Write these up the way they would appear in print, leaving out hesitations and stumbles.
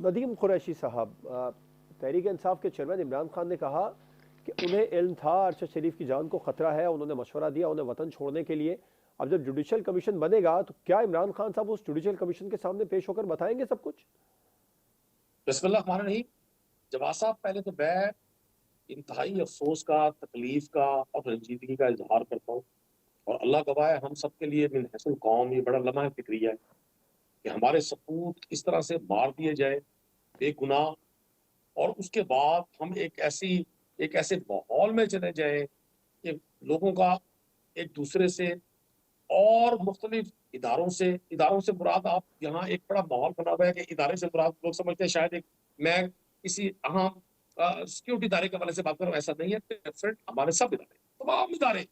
ندیم قریشی صاحب، تحریک انصاف کے چیئرمین عمران خان نے کہا کہ انہیں علم تھا ارشد شریف کی جان کو خطرہ ہے، انہوں نے مشورہ دیا انہیں وطن چھوڑنے کے لیے۔ اب جب جوڈیشل کمیشن بنے گا تو کیا عمران خان صاحب اس جوڈیشل کمیشن کے سامنے پیش ہو کر بتائیں گے سب کچھ؟ بسم اللہ الرحمن الرحیم۔ جواد صاحب، پہلے تو میں انتہائی افسوس کا، تکلیف کا اور رنجیدگی کا اظہار کرتا ہوں، اور اللہ گواہ ہے ہم سب کے لیے من حیث القوم یہ بڑا لمحہ فکریہ ہے کہ ہمارے سپوت اس طرح سے مار دیے جائے بے گناہ، اور اس کے بعد ہم ایک ایسے ماحول میں چلے جائیں کہ لوگوں کا ایک دوسرے سے اور مختلف اداروں سے مراد، آپ یہاں ایک بڑا ماحول بنا ہوا ہے کہ ادارے سے مراد لوگ سمجھتے ہیں شاید میں کسی اہم سیکورٹی ادارے کے حوالے سے بات کروں، ایسا نہیں ہے۔ ڈفرنٹ ہمارے سب ادارے، تمام ادارے،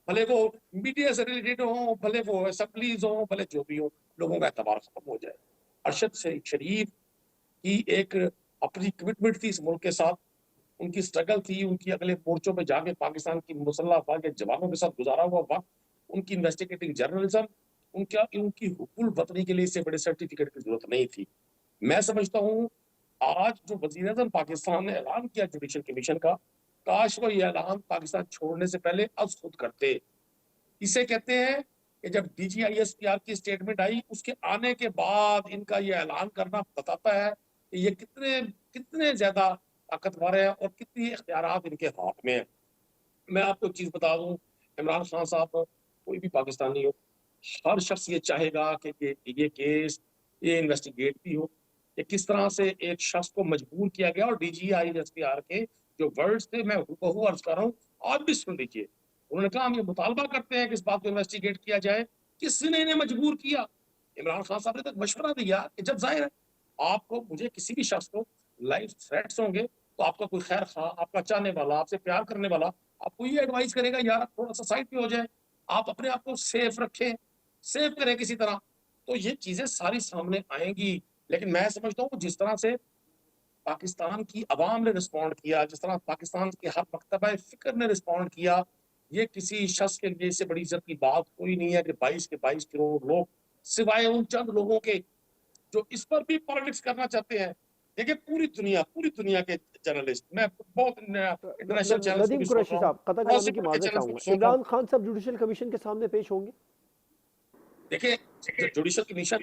بھلے وہ میڈیا سے ریلیٹڈ ہوں، بھلے وہ اسمبلیز ہوں، بھلے جو بھی ہوں، لوگوں کا اعتبار ختم ہو جائے۔ ارشد شریف کی ایک اپنی کمٹمنٹ تھی اس ملک کے ساتھ، ان کی سٹرگل تھی، ان کی اگلے مورچوں پہ جا کے پاکستان کی مسلح افواج کے جوانوں کے ساتھ گزارا ہوا وقت، ان کی انویسٹیگیٹنگ جرنلزم، ان کی حقوق الوطنی کے لیے اس سے بڑے سرٹیفکیٹ کی ضرورت نہیں تھی۔ میں سمجھتا ہوں آج جو وزیر اعظم پاکستان نے اعلان کیا جوڈیشل کمیشن کا، کاش وہ یہ اعلان پاکستان چھوڑنے سے پہلے از خود کرتے۔ اسے کہتے ہیں کہ جب D G I S P R کی سٹیٹمنٹ آئی، اس کے آنے کے بعد ان کا یہ اعلان کرنا بتاتا ہے کہ یہ کتنے زیادہ طاقتور ہیں اور کتنی اختیارات ان کے ہاتھ میں ہیں۔ میں آپ کو ایک چیز بتا دوں، عمران خان صاحب کوئی بھی پاکستانی ہو، ہر شخص یہ چاہے گا کہ یہ کیس، یہ انویسٹیگیٹ بھی ہو کہ کس طرح سے ایک شخص کو مجبور کیا گیا، اور D G I S P R کے جو ورڈز تھے میں بہو عرض کر رہا ہوں، آپ بھی سن لیجیے۔ انہوں نے کہا ہم یہ مطالبہ کرتے ہیں کہ اس بات کو انویسٹیگیٹ کیا جائے، کس نے انہیں مجبور کیا؟ عمران خان صاحب نے تک مشورہ دیا کہ جب ظاہر ہے آپ کو، مجھے کسی بھی شخص کو لائف تھریٹس ہوں گے تو آپ کا کوئی خیر خواہ، آپ کا چاہنے والا، آپ سے پیار کرنے والا آپ کو یہ ایڈوائز کرے گا یار تھوڑا سا سائڈ پہ ہو جائے، آپ اپنے آپ کو سیف رکھیں، سیو کریں کسی طرح، تو یہ چیزیں ساری سامنے آئیں گی۔ لیکن میں سمجھتا ہوں جس طرح سے پاکستان کی عوام نے رسپونڈ کیا، جس طرح پاکستان کے ہر مکتبہ فکر نے رسپونڈ کیا، یہ کسی شخص کے لیے اس سے بڑی عزت کی بات کوئی نہیں ہے کہ 22 کروڑ لوگ، سوائے ان چند لوگوں کے جو اس پر بھی پالیٹکس کرنا چاہتے ہیں۔ دیکھیں پوری دنیا کے جرنلسٹ، میں بہت انٹرنیشنل چینلز کو ندیم بھی سن قریشی رہا ہوں، صاحب، قطع بہت سے کلامی کی بڑے معذرت چینلز کو چاہوں بھی گا، سن رہا ہوں۔ عمران خان صاحب جوڈیشل کمیشن کے سامنے پیش ہوں گے؟ دیکھیں جوڈیشل کمیشن،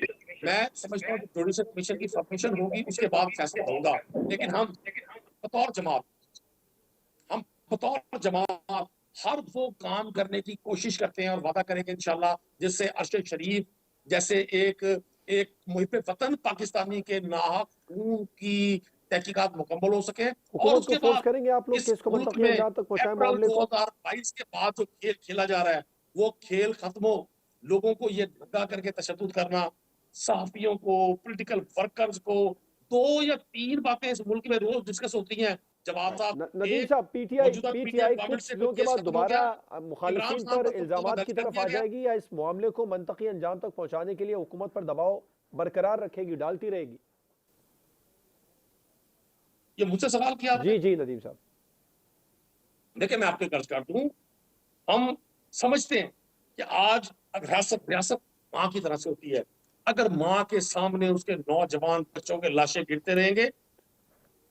میں سمجھتا ہوں کہ جوڈیشل کمیشن کی فارمیشن ہوگی، اس کے بعد فیصلہ ہوگا، لیکن ہم بطور جماعت ہر وہ کام کرنے کی کوشش کرتے ہیں اور وعدہ کریں گے انشاءاللہ جس سے ارشد شریف جیسے ایک محب وطن پاکستانی کے ناحق خون کی تحقیقات مکمل ہو سکے، اور حکومت اس کو کے فورس بعد کریں گے آپ لوگ کہ اس اس کو ملک منطقی میں انجام تک پہنچائیں اپریل معاملے کو؟ 2022 کے بعد جو کھیل کھیلا جا رہا ہے وہ کھیل ختم ہو، لوگوں کو یہ دھندا کر کے تشدد کرنا، صحافیوں کو، پولیٹیکل ورکرز کو، 2 یا 3 باتیں اس ملک میں روز ڈسکس ہوتی ہیں جواد صاحب۔ ندیم ایک، صاحب، پی موجودہ ٹی آئی گورنمنٹ کچھ سے کوئی چیزوں کے کیس بعد ختم ہو دوبارہ گیا، عمران مخالفین خان پر پر کوئی مقدمہ الزامات کی درج کر طرف دیا آ گیا۔ جائے گی، یا اس معاملے کو منطقی انجام تک پہنچانے کے لیے حکومت پر دباؤ برقرار رکھے گی، ڈالتی رہے گی؟ یہ مجھ سے سوال کیا آپ نے؟ جی ندیم صاحب۔ دیکھیں میں آپ کو عرض کر دوں، ہم سمجھتے ہیں کہ آج ریاست ماں کی طرح سے ہوتی ہے، اگر ماں کے سامنے اس کے نوجوان بچوں کے لاشیں گرتے رہیں گے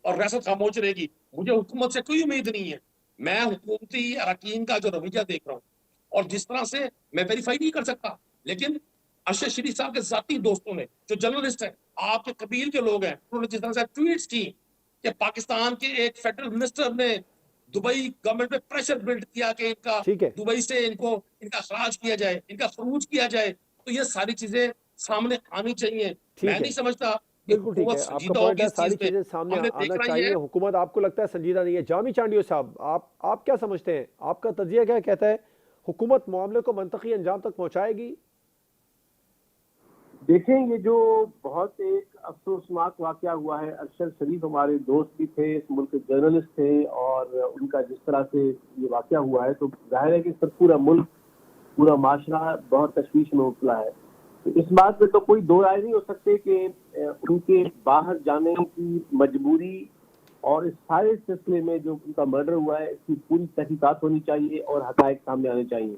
اور ریاست خاموش رہے گی، مجھے حکومت سے کوئی امید نہیں ہے۔ میں حکومتی اراکین کا جو رویہ دیکھ رہا ہوں اور جس طرح سے میں ویریفائی نہیں کر سکتا، لیکن ارشد شریف صاحب کے ذاتی دوستوں نے، جو جرنلسٹ ہیں، آپ کے قبیل کے لوگ ہیں، انہوں نے جس طرح سے ٹویٹس کی کہ پاکستان کے ایک فیڈرل منسٹر نے دبئی گورنمنٹ پہ پریشر بلڈ کیا کہ ان کا ٹھیک ہے، دبئی سے ان کا اخراج کیا جائے، ان کا خروج کیا جائے، تو یہ ساری چیزیں سامنے آنی چاہیے۔ میں ٹھیک ہے، نہیں سمجھتا کہ بالکل ٹھیک حکومت ہے، آپ کا سنجیدہ پوائنٹ ہوگی ہے، اس ساری چیز پہ، چیزیں سامنے ہم نے آنا دیکھنا یہ چاہیے۔ ہے۔ حکومت آپ کو لگتا ہے سنجیدہ نہیں ہے؟ جامی چانڈیو صاحب، آپ کیا سمجھتے ہیں؟ آپ کا تجزیہ کیا کہتا ہے؟ حکومت معاملے کو منطقی انجام تک پہنچائے گی؟ دیکھیں یہ جو بہت ایک افسوسناک واقعہ ہوا ہے، ارشد شریف ہمارے دوست بھی تھے، اس ملک کے جرنلسٹ تھے، اور ان کا جس طرح سے یہ واقعہ ہوا ہے تو ظاہر ہے کہ اس پر پورا ملک، پورا معاشرہ بہت تشویش میں مبتلا ہے۔ تو اس بات میں تو کوئی دو رائے نہیں ہو سکتے کہ ان کے باہر جانے کی مجبوری اور اس سارے سلسلے میں جو ان کا مرڈر ہوا ہے اس کی پوری تحقیقات ہونی چاہیے اور حقائق سامنے آنے چاہیے۔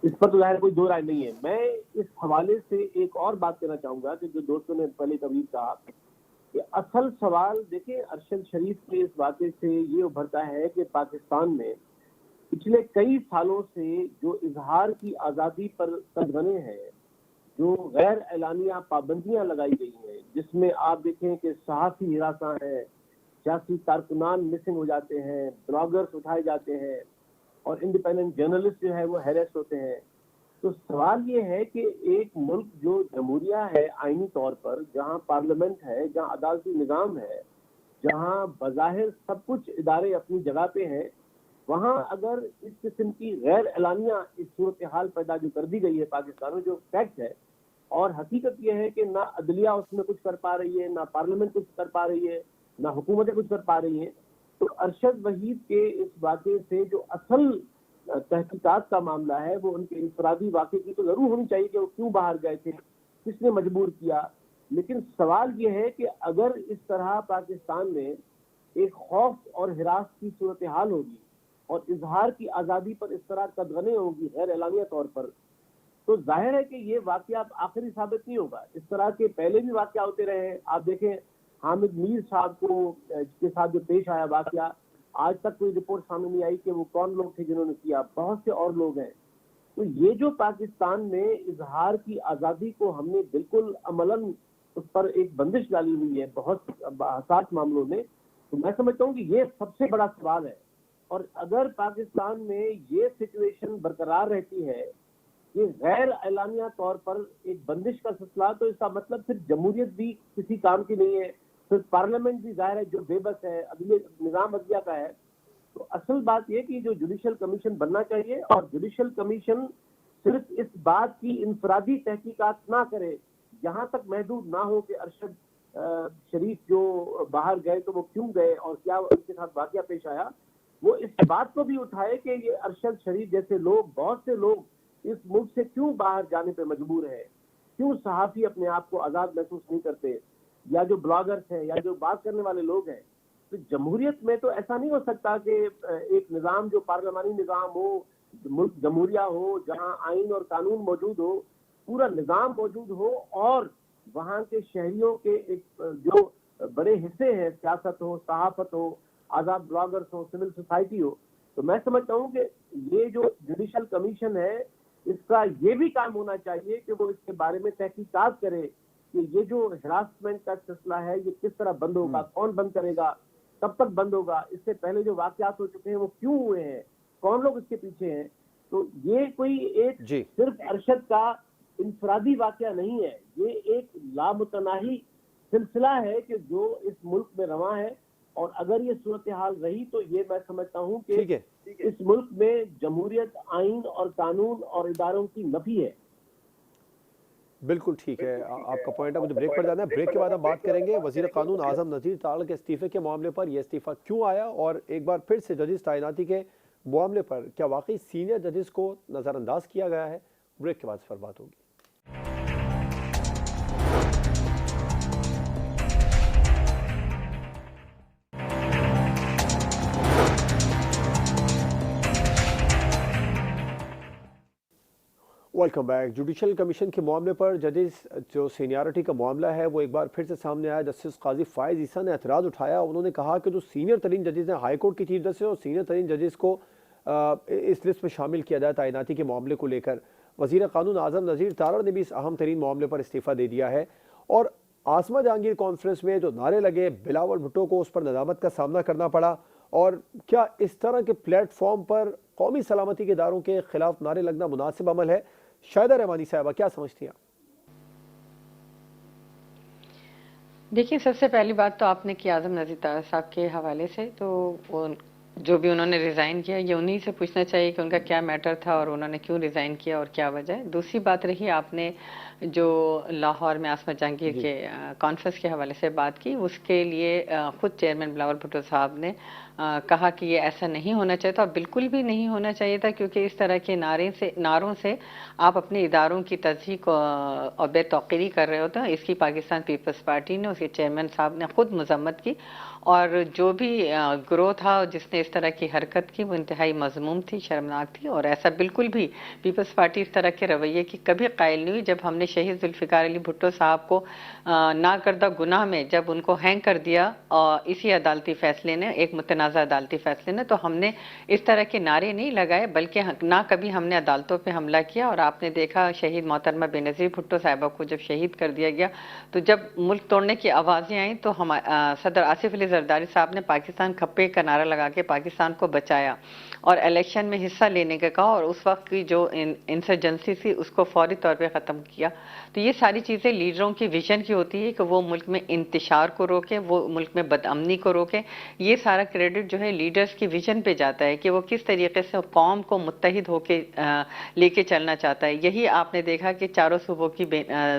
اس پر تو ظاہر کوئی دو رائے نہیں ہے۔ میں اس حوالے سے ایک اور بات کہنا چاہوں گا کہ جو دوستوں نے پہلے کبھی کہا کہ اصل سوال دیکھیں ارشد شریف کے اس واقعے سے یہ ابھرتا ہے کہ پاکستان میں پچھلے کئی سالوں سے جو اظہار کی آزادی پر قدغنے ہیں، جو غیر اعلانیہ پابندیاں لگائی گئی ہیں، جس میں آپ دیکھیں کہ صحافی ہراساں ہیں، سیاسی کارکنان مسنگ ہو جاتے ہیں، بلاگرز اٹھائے جاتے ہیں، اور انڈیپینڈنٹ جرنلسٹ جو ہے وہ ہیریس ہوتے ہیں. تو سوال یہ ہے کہ ایک ملک جو جمہوریہ ہے آئینی طور پر، جہاں پارلیمنٹ ہے، جہاں عدالتی نظام ہے، جہاں بظاہر سب کچھ ادارے اپنی جگہ پہ ہیں، وہاں اگر اس قسم کی غیر اعلانیہ اس صورتحال پیدا جو کر دی گئی ہے پاکستان میں، جو فیکٹ ہے، اور حقیقت یہ ہے کہ نہ عدلیہ اس میں کچھ کر پا رہی ہے، نہ پارلیمنٹ کچھ کر پا رہی ہے، نہ حکومتیں کچھ کر پا رہی ہیں، تو ارشد وحید کے اس واقعے سے جو اصل تحقیقات کا معاملہ ہے وہ ان کے انفرادی واقعے کی تو ضرور ہونی چاہیے کہ وہ کیوں باہر گئے تھے، کس نے مجبور کیا. لیکن سوال یہ ہے کہ اگر اس طرح پاکستان میں ایک خوف اور ہراس کی صورتحال ہوگی اور اظہار کی آزادی پر اس طرح قدغنے ہوگی غیر اعلانیہ طور پر، تو ظاہر ہے کہ یہ واقعہ اب آخری ثابت نہیں ہوگا. اس طرح کے پہلے بھی واقعہ ہوتے رہے ہیں. آپ دیکھیں حامد میر صاحب کو کے ساتھ جو پیش آیا واقعہ، آج تک کوئی رپورٹ سامنے نہیں آئی کہ وہ کون لوگ تھے جنہوں نے کیا. بہت سے اور لوگ ہیں. تو یہ جو پاکستان میں اظہار کی آزادی کو ہم نے بالکل عملاً اس پر ایک بندش ڈالی ہوئی ہے بہت حساس معاملوں میں، تو میں سمجھتا ہوں کہ یہ سب سے بڑا سوال ہے. اور اگر پاکستان میں یہ سچویشن برقرار رہتی ہے کہ غیر اعلانیہ طور پر ایک بندش کا سلسلہ، تو اس کا مطلب صرف جمہوریت بھی کسی کام کی نہیں ہے، صرف پارلیمنٹ بھی ظاہر ہے جو بے بس ہے، نظام عدلیہ کا ہے. تو اصل بات یہ کہ جو جوڈیشل کمیشن بننا چاہیے، اور جوڈیشل کمیشن صرف اس بات کی انفرادی تحقیقات نہ کرے، یہاں تک محدود نہ ہو کہ ارشد شریف جو باہر گئے تو وہ کیوں گئے اور کیا ان کے ساتھ واقعہ پیش آیا، وہ اس بات کو بھی اٹھائے کہ یہ ارشد شریف جیسے لوگ، بہت سے لوگ اس ملک سے کیوں باہر جانے پہ مجبور ہیں، کیوں صحافی اپنے آپ کو آزاد محسوس نہیں کرتے، یا جو بلاگرز ہیں یا جو بات کرنے والے لوگ ہیں. تو جمہوریت میں تو ایسا نہیں ہو سکتا کہ ایک نظام جو پارلیمانی نظام ہو، ملک جمہوریہ ہو، جہاں آئین اور قانون موجود ہو، پورا نظام موجود ہو، اور وہاں کے شہریوں کے ایک جو بڑے حصے ہیں، سیاست ہو، صحافت ہو، آزاد بلاگرز ہو، سول سوسائٹی ہو. تو میں سمجھتا ہوں کہ یہ جو جوڈیشل کمیشن ہے، اس کا یہ بھی کام ہونا چاہیے کہ وہ اس کے بارے میں تحقیقات کرے کہ یہ جو ہراسمنٹ کا سلسلہ ہے یہ کس طرح بند ہوگا، کون بند کرے گا، کب تک بند ہوگا، اس سے پہلے جو واقعات ہو چکے ہیں وہ کیوں ہوئے ہیں، کون لوگ اس کے پیچھے ہیں. تو یہ کوئی ایک صرف ارشد کا انفرادی واقعہ نہیں ہے، یہ ایک لامتناہی سلسلہ ہے کہ جو اس ملک میں رواں ہے. اور اگر یہ صورتحال رہی تو یہ میں سمجھتا ہوں کہ اس ملک میں جمہوریت، آئین اور قانون اور اداروں کی نفی ہے. بالکل ٹھیک ہے، آپ کا پوائنٹ ہے. مجھے بریک پر جانا ہے. بریک کے بعد ہم بات کریں گے وزیر قانون اعظم نذیر تارڑ کے استعفے کے معاملے پر. یہ استعفیٰ کیوں آیا، اور ایک بار پھر سے ججز تعیناتی کے معاملے پر کیا واقعی سینئر ججز کو نظر انداز کیا گیا ہے. بریک کے بعد اس پر بات ہوگی. Welcome back. جوڈیشل کمیشن کے معاملے پر ججز جو سینیارٹی کا معاملہ ہے وہ ایک بار پھر سے سامنے آیا. جسٹس قاضی فائز عیسیٰ نے اعتراض اٹھایا. انہوں نے کہا کہ جو سینئر ترین ججز ہیں ہائی کورٹ کی چیف جسٹس اور سینئر ترین ججز کو اس لسٹ میں شامل کیا جائے تعیناتی کے معاملے کو لے کر. وزیر قانون اعظم نذیر تارڑ نے بھی اس اہم ترین معاملے پر استعفیٰ دے دیا ہے. اور عاصمہ جہانگیر کانفرنس میں جو نعرے لگے، بلاول بھٹو کو اس پر ندامت کا سامنا کرنا پڑا. اور کیا اس طرح کے پلیٹ فارم پر قومی سلامتی کے اداروں کے خلاف نعرے لگنا مناسب عمل ہے؟ شاہدہ رحمانی صاحبہ کیا سمجھتی ہیں؟ دیکھیں، سب سے پہلی بات تو آپ نے کی اعظم نذیر تارڑ صاحب کے حوالے سے، تو جو بھی انہوں نے ریزائن کیا یہ انہی سے پوچھنا چاہیے کہ ان کا کیا میٹر تھا اور انہوں نے کیوں ریزائن کیا اور کیا وجہ ہے. دوسری بات رہی آپ نے جو لاہور میں عاصمہ جہانگیر کے کانفرنس کے حوالے سے بات کی، اس کے لیے خود چیئرمین بلاول بھٹو صاحب نے کہا کہ یہ ایسا نہیں ہونا چاہیے، تو اب بالکل بھی نہیں ہونا چاہیے تھا، کیونکہ اس طرح کے نعروں سے آپ اپنے اداروں کی تضحیق اور بے توقیری کر رہے ہوتے ہیں۔ اس کی پاکستان پیپلز پارٹی نے، اس کے چیئرمین صاحب نے خود مذمت کی، اور جو بھی گروہ تھا جس نے اس طرح کی حرکت کی وہ انتہائی مذموم تھی، شرمناک تھی، اور ایسا بالکل بھی پیپلز پارٹی اس طرح کے رویے کی کبھی قائل نہیں ہوئی۔ جب ہم نے شہید ذوالفقار علی بھٹو صاحب کو ناکردہ گناہ میں جب ان کو ہینگ کر دیا اسی عدالتی فیصلے نے، ایک متنازع عدالتی فیصلے نے، تو ہم نے اس طرح کے نعرے نہیں لگائے، بلکہ نہ کبھی ہم نے عدالتوں پہ حملہ کیا۔ اور آپ نے دیکھا شہید محترمہ بے نظیر بھٹو صاحبہ کو جب شہید کر دیا گیا تو جب ملک توڑنے کی آوازیں آئیں تو صدر آصف علی زرداری صاحب نے پاکستان کھپے کا نعرہ لگا کے پاکستان کو بچایا اور الیکشن میں حصہ لینے کا کہا، اور اس وقت کی جو انسرجنسی تھی اس کو فوری طور پہ ختم کیا۔ تو یہ ساری چیزیں لیڈروں کی ویژن کی ہوتی ہے کہ وہ ملک میں انتشار کو روکیں، وہ ملک میں بدامنی کو روکیں۔ یہ سارا کریڈٹ جو ہے لیڈرز کی ویژن پہ جاتا ہے کہ وہ کس طریقے سے قوم کو متحد ہو کے لے کے چلنا چاہتا ہے۔ یہی آپ نے دیکھا کہ چاروں صوبوں کی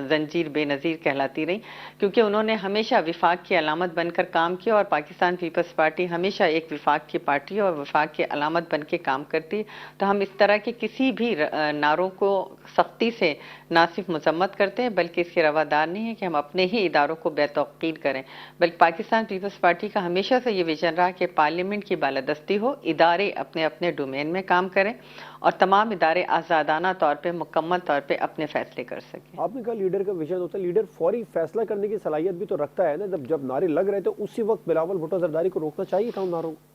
زنجیر بے نظیر کہلاتی رہی، کیونکہ انہوں نے ہمیشہ وفاق کی علامت بن کر کام کیا، اور پاکستان پیپلز پارٹی ہمیشہ ایک وفاق کی پارٹی اور وفاق کی علامت بن کے کام کرتی ہے۔ تو ہم اس طرح کے کسی بھی نعروں کو سختی سے نہ صرف مذمت کرتے ہیں بلکہ اس کے روادار نہیں ہے کہ ہم اپنے ہی اداروں کو بے توقیر کریں، بلکہ پاکستان پیپلز پارٹی کا ہمیشہ سے یہ ویژن رہا کہ پارلیمنٹ کی بالادستی ہو، ادارے اپنے اپنے ڈومین میں کام کریں اور تمام ادارے آزادانہ طور پہ مکمل طور پہ اپنے فیصلے کر سکیں۔ آپ نے کہا لیڈر کا ویژن ہوتا ہے، لیڈر فوری فیصلہ کرنے کی صلاحیت بھی تو رکھتا ہے نا۔ جب نعرے لگ رہے تھے اسی وقت بلاول بھٹو زرداری کو روکنا چاہیے تھا ان نعروں کو۔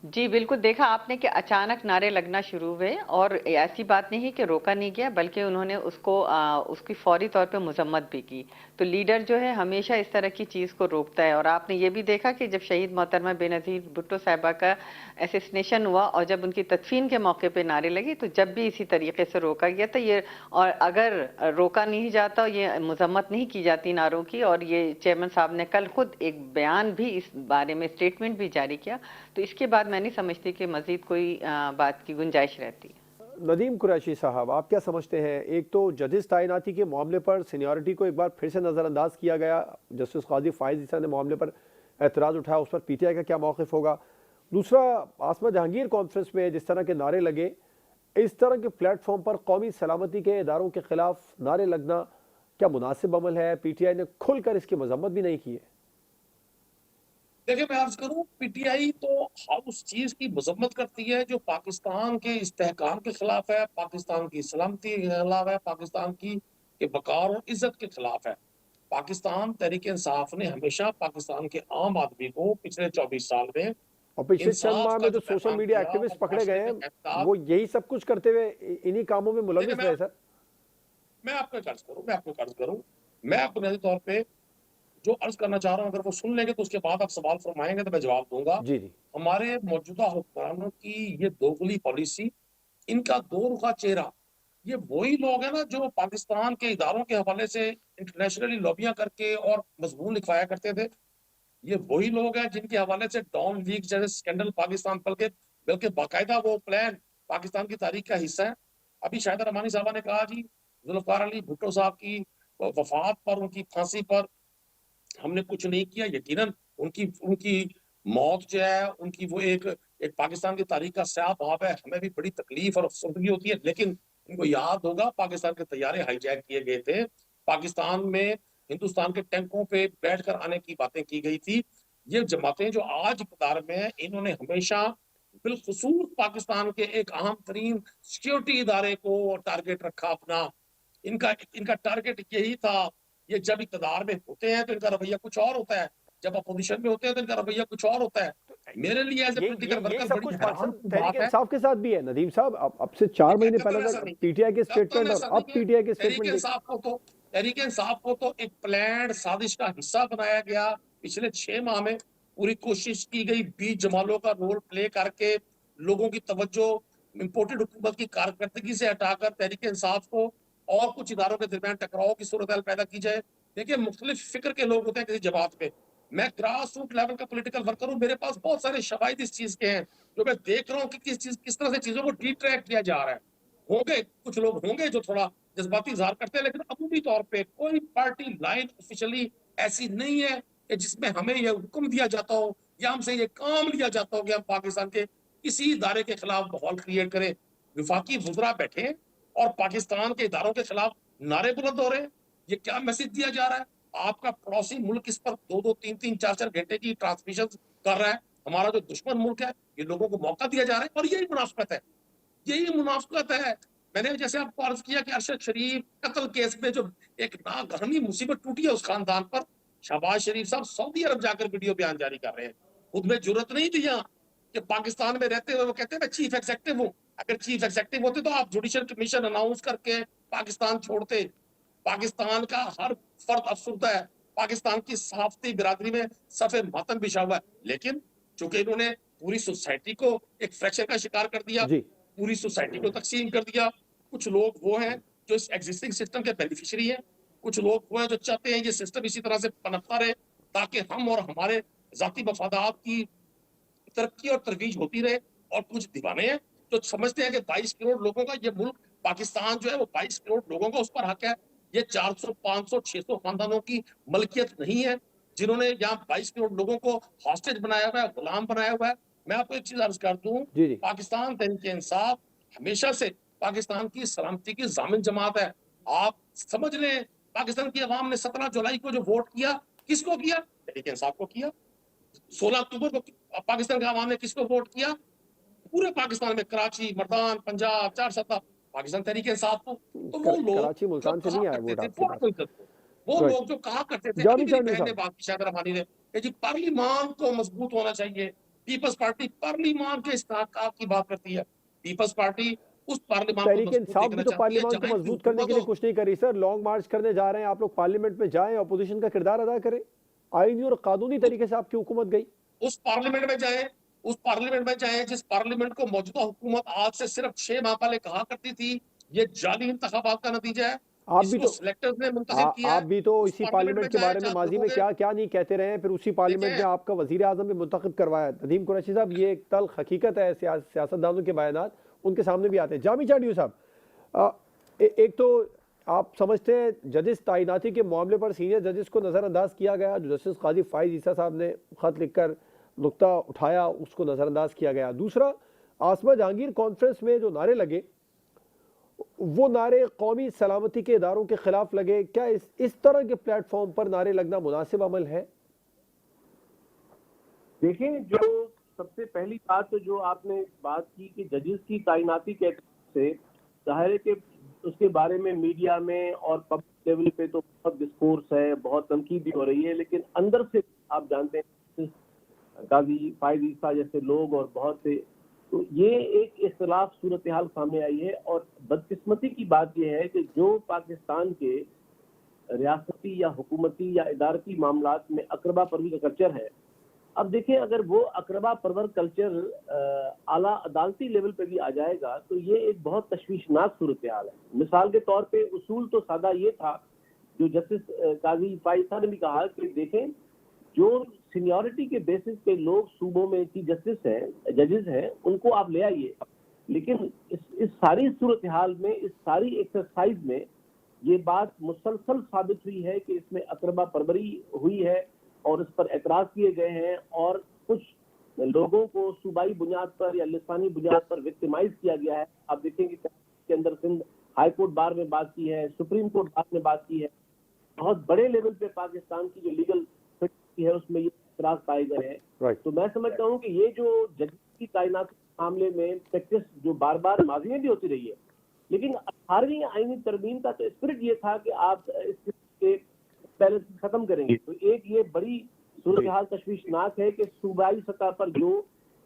جی بالکل، دیکھا آپ نے کہ اچانک نعرے لگنا شروع ہوئے، اور ایسی بات نہیں کہ روکا نہیں گیا بلکہ انہوں نے اس کی فوری طور پہ مذمت بھی کی۔ تو لیڈر جو ہے ہمیشہ اس طرح کی چیز کو روکتا ہے، اور آپ نے یہ بھی دیکھا کہ جب شہید محترمہ بے نظیر بھٹو صاحبہ کا اسیسنیشن ہوا اور جب ان کی تدفین کے موقع پہ نعرے لگے تو جب بھی اسی طریقے سے روکا گیا تھا یہ، اور اگر روکا نہیں جاتا، یہ مذمت نہیں کی جاتی نعروں کی، اور یہ چیئرمین صاحب نے کل خود ایک بیان بھی اس بارے میں اسٹیٹمنٹ بھی جاری کیا، تو اس کے بعد میں نہیں سمجھتی کہ مزید کوئی بات کی گنجائش رہتی ہے۔ ندیم قریشی صاحب، آپ کیا سمجھتے ہیں؟ ایک تو ججز تعیناتی کے معاملے پر سینیورٹی کو ایک بار پھر سے نظر انداز کیا گیا، جسٹس قاضی فائز عیسیٰ نے معاملے پر اعتراض اٹھایا، اس پر پی ٹی آئی کا کیا موقف ہوگا؟ دوسرا، آسما جہانگیر کانفرنس میں جس طرح کے نعرے لگے، اس طرح کے پلیٹ فارم پر قومی سلامتی کے اداروں کے خلاف نعرے لگنا کیا مناسب عمل ہے؟ پی ٹی آئی نے کھل کر اس کی مذمت بھی نہیں کی ہے۔ دیکھیں میں عرض کروں، پی ٹی آئی تو ہر اس چیز کی مذمت کرتی ہے جو پاکستان کے استحکام کے خلاف ہے، پاکستان کی سلامتی کے خلاف ہے، پاکستان کی وقار اور عزت کے خلاف ہے۔ پاکستان تحریک انصاف نے ہمیشہ پاکستان کے عام آدمی کو پچھلے 24 سال میں اور پچھلے چند انصاف ماہ کا میں جو سوشل پیغام میڈیا دیا اور ایکٹیوسٹ پکڑے گئے معاشرے ہیں میں احتساب۔ وہ یہی سب کچھ کرتے ہوئے انہی کاموں میں ملوث رہے سر۔ میں آپ کو عرض کروں، میں بنیادی طور پہ جو عرض کرنا چاہ رہا ہوں اگر وہ سن لیں گے تو اس کے بعد آپ سوال فرمائیں گے تو میں جواب دوں گا۔ جی جی، ہمارے موجودہ حکمرانوں کی یہ دوغلی پالیسی، ان کا دو رخا چہرہ، یہ وہی لوگ ہیں نا جو پاکستان کے اداروں کے حوالے سے انٹرنیشنلی لابیاں کر کے اور مضمون لکھوایا کرتے تھے۔ یہ وہی لوگ ہیں جن کے حوالے سے ڈان لیگ جیسے سکینڈل پاکستان بلکہ باقاعدہ وہ پلان پاکستان کی تاریخ کا حصہ ہے۔ ابھی شاہدہ رحمانی صاحبہ نے کہا جی ذوالفقار علی بھٹو صاحب کی وفات پر، ان کی پھانسی پر ہم نے کچھ نہیں کیا۔ یقیناً ان کی موت جو ہے، ان کی وہ ایک پاکستان کی تاریخ کا سیاہ باب ہے، ہمیں بھی بڑی تکلیف اور افسردگی ہوتی ہے، لیکن ان کو یاد ہوگا پاکستان کے طیارے ہائی جیک کیے گئے تھے، پاکستان میں ہندوستان کے ٹینکوں پہ بیٹھ کر آنے کی باتیں کی گئی تھی۔ یہ جماعتیں جو آج اقتدار میں ہیں انہوں نے ہمیشہ بالخصوص پاکستان کے ایک اہم ترین سیکیورٹی ادارے کو ٹارگٹ رکھا اپنا۔ ان کا ٹارگٹ یہی تھا۔ یہ جب اقتدار میں ہوتے ہیں تو ان کا رویہ کچھ اور ہوتا ہے، جب اپوزیشن میں ہوتے ہیں تو ان کا رویہ کچھ اور ہوتا ہے۔ میرے لیے ایز اے پولیٹیکل یہ ورکر سب بڑی کچھ حیران پاکستان کی تحریک بات ہے۔ انصاف کے ساتھ بھی ہے ندیم صاحب، اب سے 4 مہینے پہلے تک پی ٹی آئی کے اسٹیٹمنٹ اور اب پی ٹی آئی کے اسٹیٹمنٹ تحریک انصاف کو تو ایک پلانڈ سازش کا حصہ بنایا گیا۔ پچھلے 6 ماہ میں پوری کوشش کی گئی 20 جمالوں کا رول پلے کر کے لوگوں کی توجہ امپورٹڈ حکومت کی کارکردگی سے ہٹا کر تحریک انصاف کو اور کچھ اداروں کے درمیان ٹکراؤ کی صورتحال پیدا کی جائے۔ دیکھیں مختلف فکر کے لوگ ہوتے ہیں کسی جماعت پہ، میں گراس روٹ لیول کا پولیٹیکل ورکر ہوں، میرے پاس بہت سارے شواہد اس چیز کے ہیں جو میں دیکھ رہا ہوں کہ کس طرح سے چیزوں کو ڈی ٹریک کیا جا رہا ہے۔ ہوں گے کچھ لوگ ہوں گے جو تھوڑا جذباتی اظہار کرتے ہیں، لیکن عمومی طور پہ کوئی پارٹی لائن آفیشلی ایسی نہیں ہے کہ جس میں ہمیں یہ حکم دیا جاتا ہو یا ہم سے یہ کام لیا جاتا ہو کہ ہم پاکستان کے کسی ادارے کے خلاف ماحول کریٹ کریں. وفاقی وزراء بیٹھے ہیں اور پاکستان کے اداروں کے خلاف نعرے بلند ہو رہے ہیں. یہ کیا میسج دیا جا رہا ہے؟ آپ کا پڑوسی ملک اس پر 2-3 4 گھنٹے کی ٹرانسمیشن کر رہا ہے. ہمارا جو دشمن ملک ہے یہ لوگوں کو موقع دیا جا رہا ہے اور یہی منافقت ہے. یہی منافقت ہے. میں نے جیسے آپ کو عرض کیا کہ ارشد شریف قتل کیس میں جو ایک ناگہانی مصیبت ٹوٹی ہے اس خاندان پر, شہباز شریف صاحب سعودی عرب جا کر ویڈیو بیان جاری کر رہے ہیں. خود میں جرت نہیں تھی یہاں کہ پاکستان میں رہتے ہوئے وہ کہتے ہیں میں چیف ایگزیکٹو ہوں. اگر چیف ایگزیکٹو ہوتے تو آپ جوڈیشل کمیشن اناؤنس کر کے پاکستان چھوڑتے. پاکستان کا ہر فرد افسردہ ہے. پاکستان کی صحافتی برادری میں صف ماتم بچھا ہوا ہے. لیکن چونکہ انہوں نے پوری سوسائٹی کو ایک فریکچر کا شکار کر دیا, جی پوری سوسائٹی کو تقسیم کر دیا. کچھ لوگ وہ ہیں جو اس ایگزسٹنگ سسٹم کے بینیفیشری ہیں, کچھ لوگ وہ ہیں جو چاہتے ہیں یہ سسٹم اسی طرح سے پنپتا رہے تاکہ ہم اور ہمارے ذاتی مفادات کی ترقی اور ترویج ہوتی رہے. اور کچھ دیوانے ہیں جو سمجھتے ہیں کہ 22 کروڑ لوگوں کا یہ ملک پاکستان جو ہے وہ 22 کروڑ لوگوں کا اس پر حق ہے. یہ 400 500 600 خاندانوں کی ملکیت نہیں ہے جنہوں نے یہاں 22 کروڑ لوگوں کو ہاسٹیج بنایا ہوا ہے, غلام بنایا ہوا ہے. میں آپ کو ایک چیز عرض کر دوں, جی جی پاکستان تحریک انصاف ہمیشہ سے پاکستان کی سلامتی کی ضامن جماعت ہے. آپ سمجھ لیں پاکستان کی عوام نے 17 جولائی کو جو ووٹ کیا کس کو کیا؟ تحریک انصاف کو کیا. 16 اکتوبر کو پاکستان کے عوام نے کس کو ووٹ کیا؟ پورے پاکستان میں کراچی, مردان, پنجاب, 4 پاکستان تحریک انصاف کو. تو وہ لوگ کراچی جو ملتان سے کہا نہیں آیا کرتے ووٹ تھے آپ کے پاس. وہ رائٹ. لوگ جو کہا کرتے تھے, جامی ابھی میری چانڈی بہن نے صاحب, بات کی شاید رحمانی نے کہ جی پارلیمان کو مضبوط ہونا چاہیے. پیپلز پارٹی پارلیمان کے استحقاق کی بات کرتی ہے. پیپلز پارٹی اس پارلیمان کو تحریک مضبوط انصاف بھی دیکھنا تو چاہتی ہے پارلیمان کو جہاں کی مضبوط کرنے حکومت کے لیے ہو. کچھ نہیں کری سر. لانگ مارچ کرنے جا رہے ہیں آپ لوگ, پارلیمنٹ میں جائیں, اپوزیشن کا کردار ادا کریں. آئینی اور قانونی طریقے سے آپ کی حکومت گئی. اس پارلیمنٹ میں جائیں جس پارلیمنٹ کو موجودہ حکومت آج سے صرف 6 ماہ پہلے کہا کرتی تھی یہ جعلی انتخابات کا نتیجہ ہے, آپ اس بھی کو تو سلیکٹرز نے منتخب کیا آپ ہے. بھی تو اس اسی پارلیمنٹ میں پارلیمنٹ کے جائیں بارے میں جہاں ماضی لوگوں میں کے کیا کیا نہیں کہتے رہے ہیں, پھر اسی پارلیمنٹ میں دیکھیں آپ کا وزیر اعظم بھی منتخب کروایا. ندیم قریشی صاحب, یہ ایک تلخ حقیقت ہے, سیاستدانوں کے بیانات ان کے سامنے بھی آتے ہیں. جامی چانڈیو صاحب, ایک تو آپ سمجھتے ہیں ججز تعیناتی کے معاملے پر سینئر ججز کو نظر انداز کیا گیا, جو جسٹس قاضی فائز عیسیٰ صاحب نے خط لکھ کر نقطہ اٹھایا اس کو نظر انداز کیا گیا. دوسرا, آسما جہانگیر کانفرنس میں جو نعرے لگے وہ نعرے قومی سلامتی کے اداروں کے خلاف لگے. کیا اس طرح کے پلیٹ فارم پر نعرے لگنا مناسب عمل ہے؟ دیکھیں, جو سب سے پہلی بات تو جو آپ نے بات کی کہ ججز کی تعیناتی کے سے ظاہر ہے کہ اس کے بارے میں میڈیا میں اور پبلک لیول پہ تو بہت ڈسکورس ہے, بہت تنقید بھی ہو رہی ہے, لیکن اندر سے آپ جانتے ہیں قاضی فائز عیسیٰ جیسے لوگ اور بہت سے, تو یہ ایک اختلاف صورتحال سامنے آئی ہے. اور بدقسمتی کی بات یہ ہے کہ جو پاکستان کے ریاستی یا حکومتی یا ادارتی معاملات میں اقربا پروری کا کلچر ہے, اب دیکھیں اگر وہ اقربا پرور کلچر اعلیٰ عدالتی لیول پہ بھی آ جائے گا تو یہ ایک بہت تشویشناک صورتحال ہے. مثال کے طور پہ اصول تو سادہ یہ تھا جو جسٹس قاضی فائز صاحب نے بھی کہا کہ دیکھیں جو سینیورٹی کے بیسس پہ لوگ صوبوں میں چیف جسٹس ہیں, ججز ہیں, ان کو آپ لے آئیے. لیکن اس ساری صورتحال میں, اس ساری ایکسرسائز میں یہ بات مسلسل ثابت ہوئی ہے کہ اس میں اقربا پروری ہوئی ہے اور اس پر اعتراض کیے گئے ہیں, اور کچھ لوگوں کو صوبائی بنیاد پر یا لسانی بنیاد پر وکٹمائز کیا گیا ہے. آپ دیکھیں کہ کے اندر سندھ ہائی کورٹ بار میں بات کی ہے, سپریم کورٹ بار میں بات کی ہے, بہت بڑے لیول پہ پاکستان کی جو لیگل فٹنگ ہے اس میں یہ اعتراض پائے گئے ہیں. تو میں سمجھتا ہوں کہ یہ جو جج کی تعیناتی معاملے میں پریکٹس جو بار بار ماضی میں بھی ہوتی رہی ہے, لیکن 18ویں آئینی ترمیم کا تو اسپرٹ یہ تھا کہ آپ اس کے بیلنس ختم کریں گے. تو ایک یہ بڑی صورتحال تشویشناک ہے کہ صوبائی سطح پر جو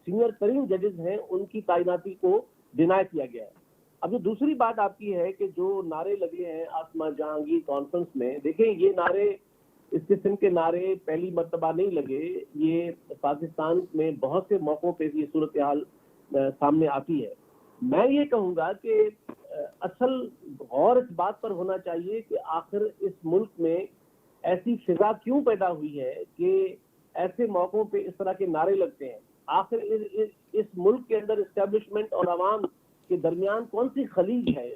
سینئر ترین ججز ہیں ان کی تعیناتی کو ڈینائی کیا گیا ہے. اب جو دوسری بات آپ کی ہے کہ جو نعرے لگے ہیں آسما جہانگیر کانفرنس میں, دیکھیں یہ نعرے, اس قسم کے نعرے پہلی مرتبہ نہیں لگے. یہ پاکستان میں بہت سے موقعوں پہ یہ صورتحال سامنے آتی ہے. میں یہ کہوں گا کہ اصل غور اس بات پر ہونا چاہیے کہ آخر اس ملک میں ایسی فضا کیوں پیدا ہوئی ہے کہ ایسے موقعوں پہ اس طرح کے نعرے لگتے ہیں. آخر اس ملک کے اندر اسٹیبلشمنٹ اور عوام کے درمیان کون سی خلیج ہے,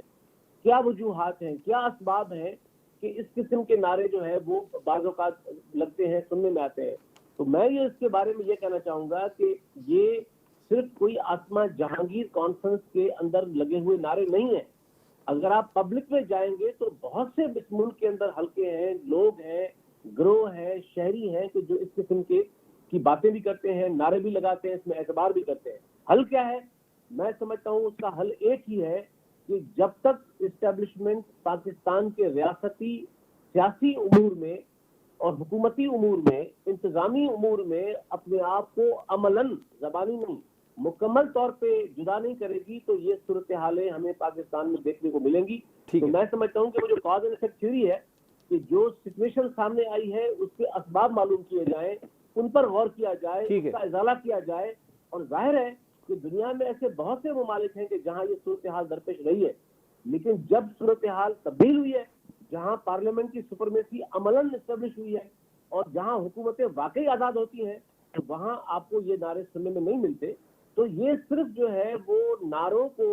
کیا وجوہات ہیں, کیا اسباب ہیں کہ اس قسم کے نعرے جو ہے وہ بعض اوقات لگتے ہیں، سننے میں آتے ہیں. تو میں یہ اس کے بارے میں یہ کہنا چاہوں گا کہ یہ صرف کوئی آسما جہانگیر کانفرنس کے اندر لگے ہوئے نعرے نہیں ہیں. اگر آپ پبلک میں جائیں گے تو بہت سے اس ملک کے اندر حلقے ہیں، لوگ ہیں، گروہ ہیں، شہری ہیں کہ جو اس قسم کی باتیں بھی کرتے ہیں، نعرے بھی لگاتے ہیں، اس میں اعتبار بھی کرتے ہیں. حل کیا ہے؟ میں سمجھتا ہوں اس کا حل ایک ہی ہے کہ جب تک اسٹیبلشمنٹ پاکستان کے ریاستی سیاسی امور میں اور حکومتی امور میں، انتظامی امور میں اپنے آپ کو عملاً، زبانی نہیں، مکمل طور پہ جدا نہیں کرے گی تو یہ صورتحالیں ہمیں پاکستان میں دیکھنے کو ملیں گی. ٹھیک تو ہے. میں سمجھتا ہوں کہ وہ جو کاز اینڈ ایفیکٹ تھیوری ہے کہ جو سچویشن سامنے آئی ہے اس کے اسباب معلوم کیے جائیں، ان پر غور کیا جائے، ٹھیک ہے. اس کا ازالہ کیا جائے. اور ظاہر ہے کہ دنیا میں ایسے بہت سے ممالک ہیں کہ جہاں یہ صورتحال درپیش رہی ہے، لیکن جب صورتحال تبدیل ہوئی ہے، جہاں پارلیمنٹ کی سپرمیسی عملاً اسٹیبلش ہوئی ہے اور جہاں حکومتیں واقعی آزاد ہوتی ہیں، تو وہاں آپ کو یہ نعرے سننے میں نہیں ملتے. تو یہ صرف جو ہے وہ نعروں کو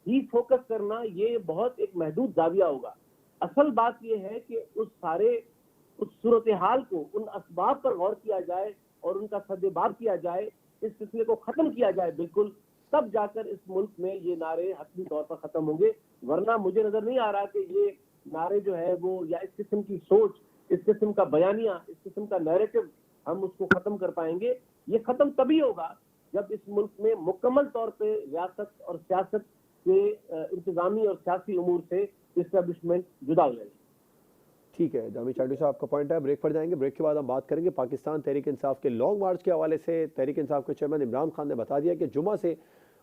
ہی فوکس کرنا یہ بہت ایک محدود زاویہ ہوگا. اصل بات یہ ہے کہ اس صورتحال کو، ان اسباب پر غور کیا جائے اور ان کا سدباب کیا جائے، اس سلسلے کو ختم کیا جائے بالکل، تب جا کر اس ملک میں یہ نعرے حتمی طور پر ختم ہوں گے. ورنہ مجھے نظر نہیں آ رہا کہ یہ نعرے جو ہے وہ، یا اس قسم کی سوچ، اس قسم کا بیانیہ، اس قسم کا نیریٹو ہم اس کو ختم کر پائیں گے. یہ ختم تبھی ہوگا جب اس ملک میں مکمل طور پہ ریاست اور سیاست کے انتظامی اور سیاسی امور سے اسٹیبلشمنٹ جدا ہو جائے گی. ٹھیک ہے. جامی چاٹو صاحب کا پوائنٹ ہے. بریک پر جائیں گے. بریک کے بعد ہم بات کریں گے پاکستان تحریک انصاف کے لانگ مارچ کے حوالے سے. تحریک انصاف کے چیئرمین عمران خان نے بتا دیا کہ جمعہ سے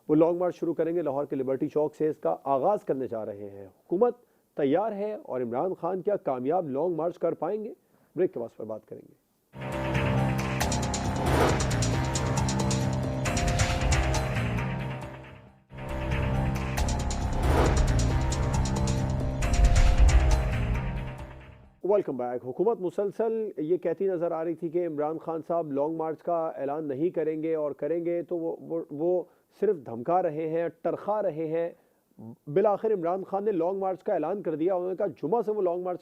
وہ لانگ مارچ شروع کریں گے. لاہور کے لبرٹی چوک سے اس کا آغاز کرنے جا رہے ہیں. حکومت تیار ہے اور عمران خان کیا کامیاب لانگ مارچ کر پائیں گے؟ بریک کے بعد پر بات کریں گے. Welcome back. حکومت مسلسل یہ کہتی نظر آ رہی تھی کہ عمران خان صاحب لانگ مارچ کا اعلان نہیں کریں گے، اور کریں گے تو وہ صرف دھمکا رہے ہیں، ٹرخا رہے ہیں. بالآخر عمران خان نے لانگ مارچ کا اعلان کر دیا. انہوں نے کہا جمعہ سے وہ لانگ مارچ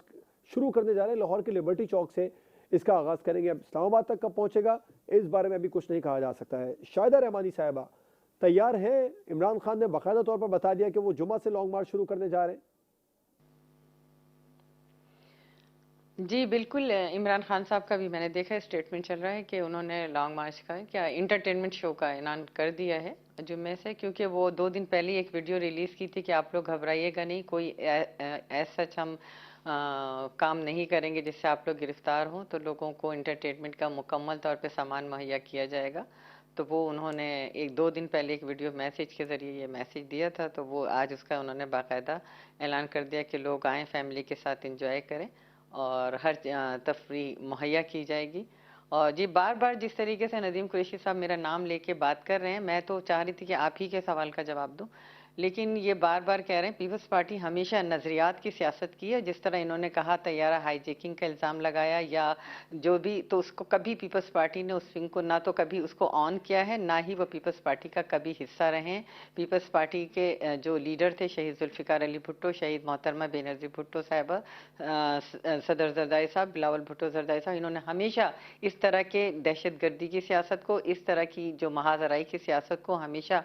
شروع کرنے جا رہے ہیں. لاہور کے لبرٹی چوک سے اس کا آغاز کریں گے. اب اسلام آباد تک کب پہنچے گا اس بارے میں ابھی کچھ نہیں کہا جا سکتا ہے. شاہدہ رحمانی صاحبہ تیار ہیں؟ عمران خان نے باقاعدہ طور پر بتا دیا کہ وہ جمعہ سے لانگ مارچ شروع کرنے جا رہے ہیں. جی بالکل. عمران خان صاحب کا بھی میں نے دیکھا اسٹیٹمنٹ چل رہا ہے کہ انہوں نے لانگ مارچ کا کیا انٹرٹینمنٹ شو کا اعلان کر دیا ہے جمعے سے، کیونکہ وہ 2 دن پہلے ایک ویڈیو ریلیز کی تھی کہ آپ لوگ گھبرائیے گا نہیں، کوئی ایز سچ ہم کام نہیں کریں گے جس سے آپ لوگ گرفتار ہوں، تو لوگوں کو انٹرٹینمنٹ کا مکمل طور پہ سامان مہیا کیا جائے گا. تو وہ انہوں نے 2 دن پہلے ایک ویڈیو میسیج کے ذریعے یہ میسیج دیا تھا. تو وہ آج اس کا انہوں نے باقاعدہ اعلان کر دیا کہ لوگ آئیں، فیملی کے ساتھ انجوائے کریں اور ہر تفریح مہیا کی جائے گی. اور جی بار بار جس طریقے سے ندیم قریشی صاحب میرا نام لے کے بات کر رہے ہیں، میں تو چاہ رہی تھی کہ آپ ہی کے سوال کا جواب دوں، لیکن یہ بار بار کہہ رہے ہیں پیپلز پارٹی ہمیشہ نظریات کی سیاست کی ہے. جس طرح انہوں نے کہا طیارہ ہائی جیکنگ کا الزام لگایا یا جو بھی، تو اس کو کبھی پیپلز پارٹی نے اس ونگ کو نہ تو کبھی اس کو آن کیا ہے، نہ ہی وہ پیپلز پارٹی کا کبھی حصہ رہے ہیں. پیپلز پارٹی کے جو لیڈر تھے شہید ذوالفقار علی بھٹو، شہید محترمہ بے نظیر بھٹو صاحبہ، صدر زرداری صاحب، بلاول بھٹو زرداری صاحب، انہوں نے ہمیشہ اس طرح کے دہشت گردی کی سیاست کو، اس طرح کی جو محاذرائی کی سیاست کو ہمیشہ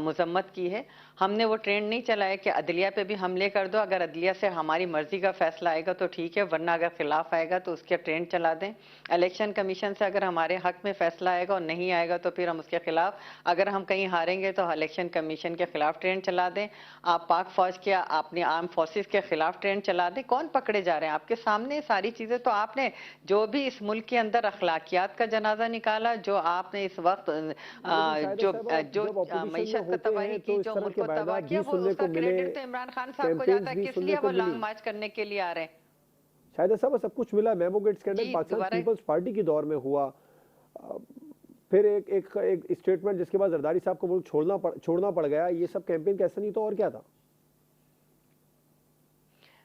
مذمت کی ہے. ہم نے وہ ٹرینڈ نہیں چلایا کہ عدلیہ پہ بھی حملے کر دو، اگر عدلیہ سے ہماری مرضی کا فیصلہ آئے گا تو ٹھیک ہے، ورنہ اگر خلاف آئے گا تو اس کے ٹرینڈ چلا دیں. الیکشن کمیشن سے اگر ہمارے حق میں فیصلہ آئے گا اور نہیں آئے گا تو پھر ہم اس کے خلاف، اگر ہم کہیں ہاریں گے تو الیکشن کمیشن کے خلاف ٹرینڈ چلا دیں. آپ پاک فوج کے، اپنی آرم فورسز کے خلاف ٹرینڈ چلا دیں. کون پکڑے جا رہے ہیں؟ آپ کے سامنے ساری چیزیں. تو آپ نے جو بھی اس ملک کے اندر اخلاقیات کا جنازہ نکالا، جو آپ نے اس وقت جو معیشت کو تباہی کی، جو ملک کو تباہ کیا، وہ اس کا کریڈٹ تو عمران خان صاحب کو جاتا ہے. کس لیے وہ لانگ مارچ کرنے کے لیے آ رہے ہیں؟ شاید صاحب سب کچھ ملا. Memo gate scandal Pakistan Peoples Party کی دور میں ہوا، پھر ایک اسٹیٹمنٹ جس کے بعد زرداری صاحب کو ملک چھوڑنا پڑ گیا. یہ سب کیمپین کا ایسا نہیں تو اور کیا تھا؟